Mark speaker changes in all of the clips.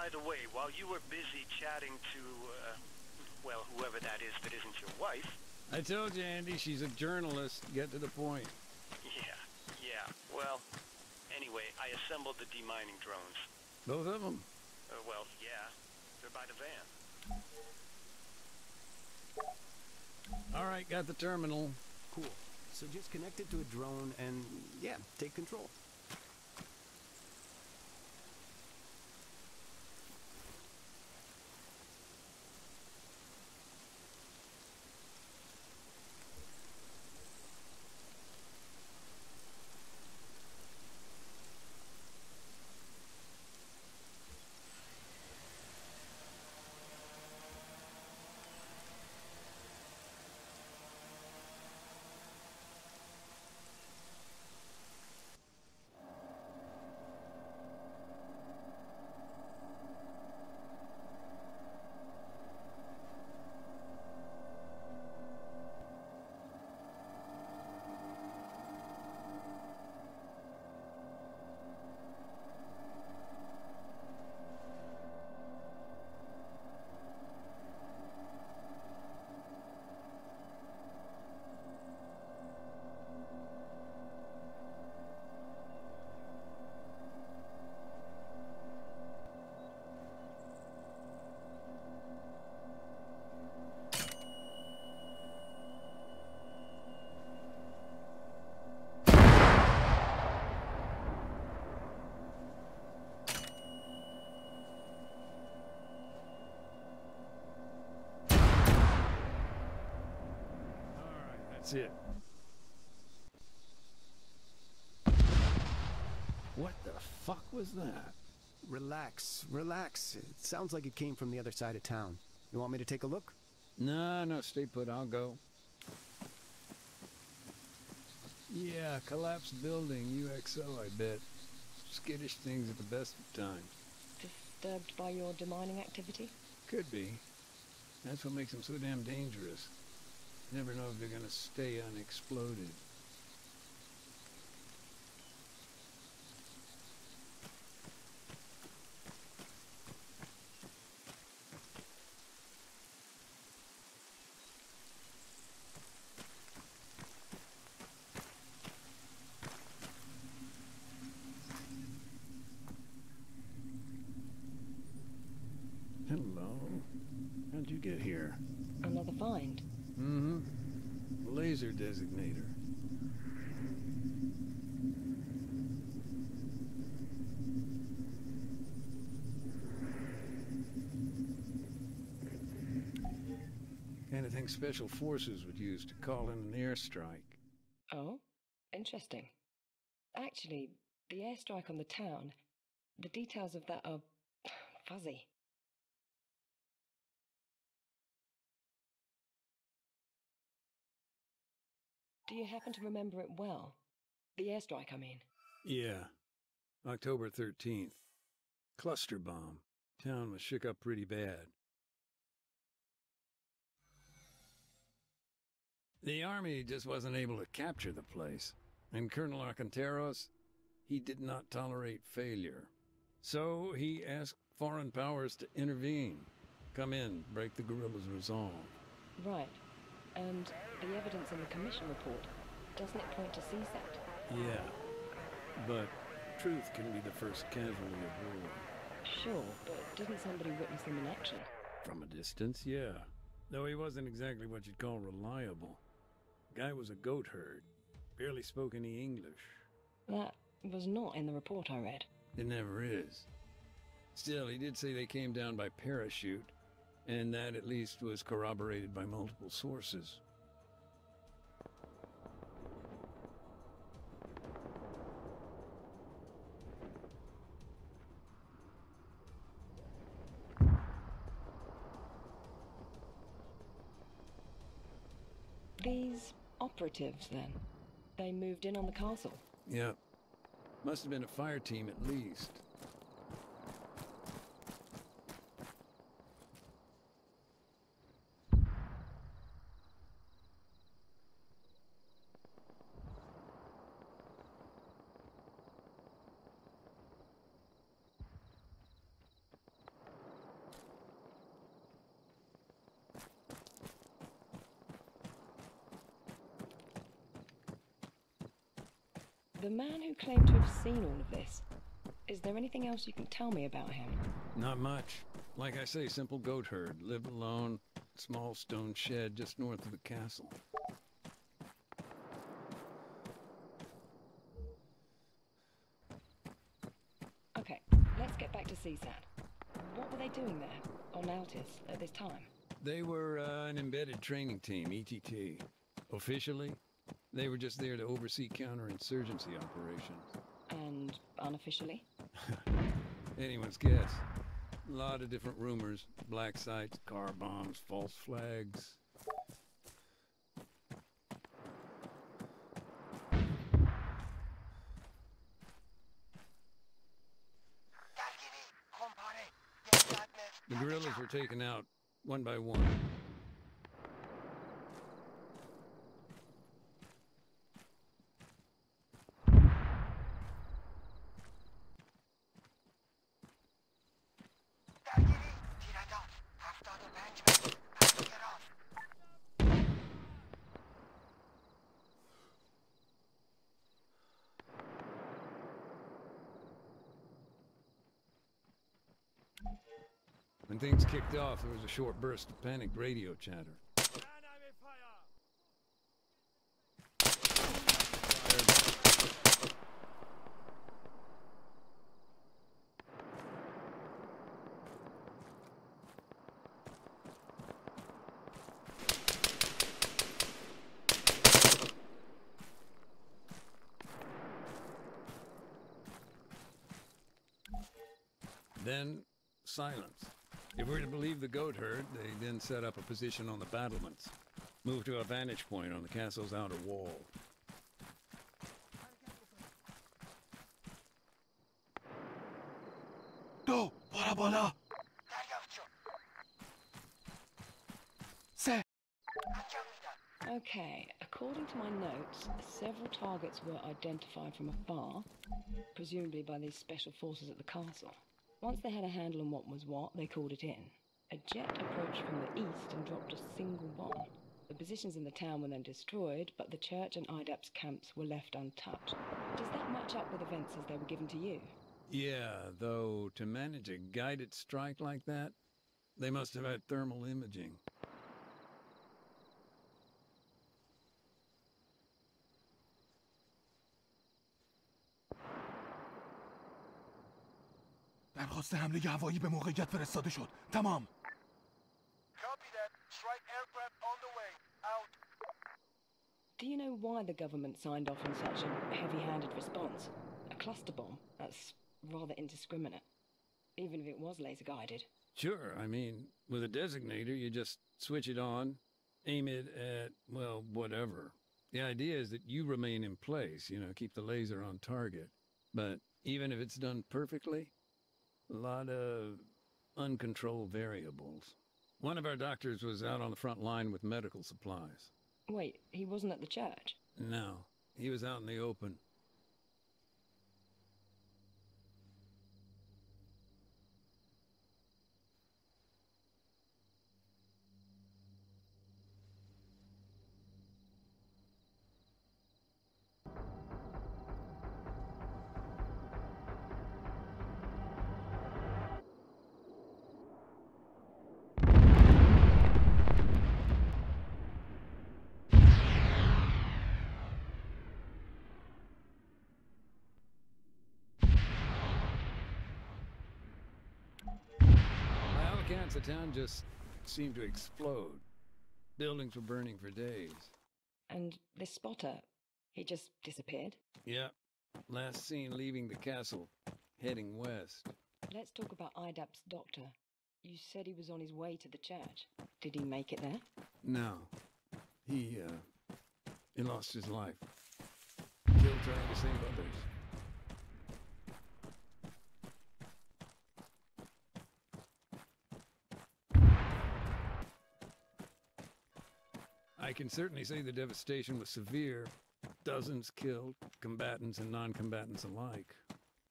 Speaker 1: by the way, while you were busy chatting to, well, whoever that is that isn't your wife...
Speaker 2: I told you, Andy, she's a journalist. Get to the point.
Speaker 1: Yeah. Well, anyway, I assembled the demining drones.
Speaker 2: Both of them?
Speaker 1: Well, yeah. They're by the van.
Speaker 2: All right, got the terminal.
Speaker 3: Cool. So just connect it to a drone and, yeah, take control.
Speaker 2: That's it. What the fuck was that?
Speaker 3: Relax, relax. It sounds like it came from the other side of town. You want me to take a look?
Speaker 2: No, stay put. I'll go. Yeah, collapsed building, UXO, I bet. Skittish things at the best of times.
Speaker 4: Disturbed by your demining activity?
Speaker 2: Could be. That's what makes them so damn dangerous. You never know if they're gonna stay unexploded. Hello. How'd you get here?
Speaker 4: Another find.
Speaker 2: Mm-hmm. Laser designator. Kind of thing Special Forces would use to call in an airstrike.
Speaker 4: Oh, interesting. Actually, the airstrike on the town, the details of that are fuzzy. Do you happen to remember it well? The airstrike, I mean.
Speaker 2: Yeah. October 13th. Cluster bomb. Town was shook up pretty bad. The army just wasn't able to capture the place. And Colonel Arcanteros, he did not tolerate failure. So he asked foreign powers to intervene. Come in, break the guerrillas' resolve.
Speaker 4: Right. And the evidence in the commission report, doesn't it point to CSAT?
Speaker 2: Yeah. But truth can be the first casualty of war.
Speaker 4: Sure, but didn't somebody witness them in action?
Speaker 2: From a distance, yeah. Though he wasn't exactly what you'd call reliable. Guy was a goat herd. Barely spoke any English.
Speaker 4: That was not in the report I read.
Speaker 2: It never is. Still, he did say they came down by parachute, and that at least was corroborated by multiple sources.
Speaker 4: These operatives, then? They moved in on the castle?
Speaker 2: Yep. Must have been a fire team at least.
Speaker 4: The man who claimed to have seen all of this, is there anything else you can tell me about him?
Speaker 2: Not much. Like I say, simple goat herd, lived alone, small stone shed just north of the castle.
Speaker 4: Okay, let's get back to CSAT. What were they doing there, on Altis, at this time?
Speaker 2: They were an embedded training team, ETT. Officially, they were just there to oversee counterinsurgency operations.
Speaker 4: And unofficially?
Speaker 2: Anyone's guess. A lot of different rumors. Black sites, car bombs, false flags. The guerrillas were taken out one by one. When things kicked off, there was a short burst of panicked radio chatter. Then, silence. If we're to believe the goat herd, they then set up a position on the battlements, moved to a vantage point on the castle's outer wall.
Speaker 5: دو برو بالا سه
Speaker 4: Okay, according to my notes, several targets were identified from afar, presumably by these special forces at the castle. Once they had a handle on what was what, they called it in. A jet approached from the east and dropped a single bomb. The positions in the town were then destroyed, but the church and IDAP's camps were left untouched. Does that match up with events as they were given to you?
Speaker 2: Yeah, though to manage a guided strike like that, they must have had thermal imaging.
Speaker 5: درخواست حمله هوایی به موقعیت فرستاده شد. تمام.
Speaker 6: Copy that. Strike aircraft on the way. Out.
Speaker 4: Do you know why the government signed off on such a heavy-handed response? A cluster bomb? That's rather indiscriminate. Even if it was laser-guided.
Speaker 2: Sure, I mean, with a designator, you just switch it on, aim it at, well, whatever. The idea is that you remain in place, keep the laser on target. But even if it's done perfectly, a lot of uncontrolled variables. One of our doctors was out on the front line with medical supplies.
Speaker 4: Wait, he wasn't at the church?
Speaker 2: No, he was out in the open. The town just seemed to explode. Buildings were burning for days.
Speaker 4: And this spotter, he just disappeared?
Speaker 2: Yeah. Last seen leaving the castle, heading west.
Speaker 4: Let's talk about IDAP's doctor. You said he was on his way to the church. Did he make it there?
Speaker 2: No. He lost his life. Killed trying to save others. I can certainly say the devastation was severe. Dozens killed, combatants and non-combatants alike.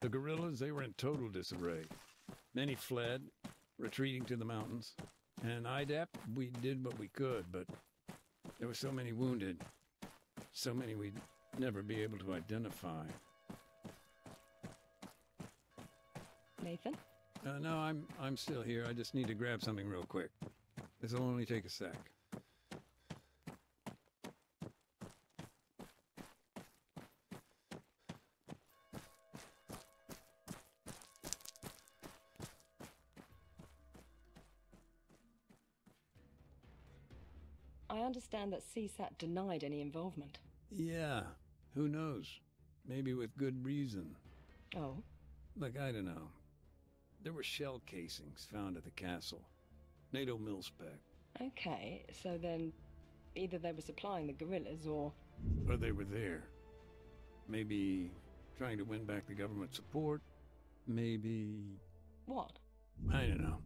Speaker 2: The guerrillas, they were in total disarray. Many fled, retreating to the mountains. And IDAP, we did what we could, but there were so many wounded, so many we'd never be able to identify.
Speaker 4: Nathan?
Speaker 2: No, I'm still here. I just need to grab something real quick. This'll only take a sec.
Speaker 4: I understand that CSAT denied any involvement.
Speaker 2: Yeah, who knows? Maybe with good reason.
Speaker 4: Oh?
Speaker 2: Look, I don't know. There were shell casings found at the castle. NATO mil-spec.
Speaker 4: Okay, so then either they were supplying the guerrillas or...
Speaker 2: Or they were there. Maybe trying to win back the government support. Maybe...
Speaker 4: What?
Speaker 2: I don't know.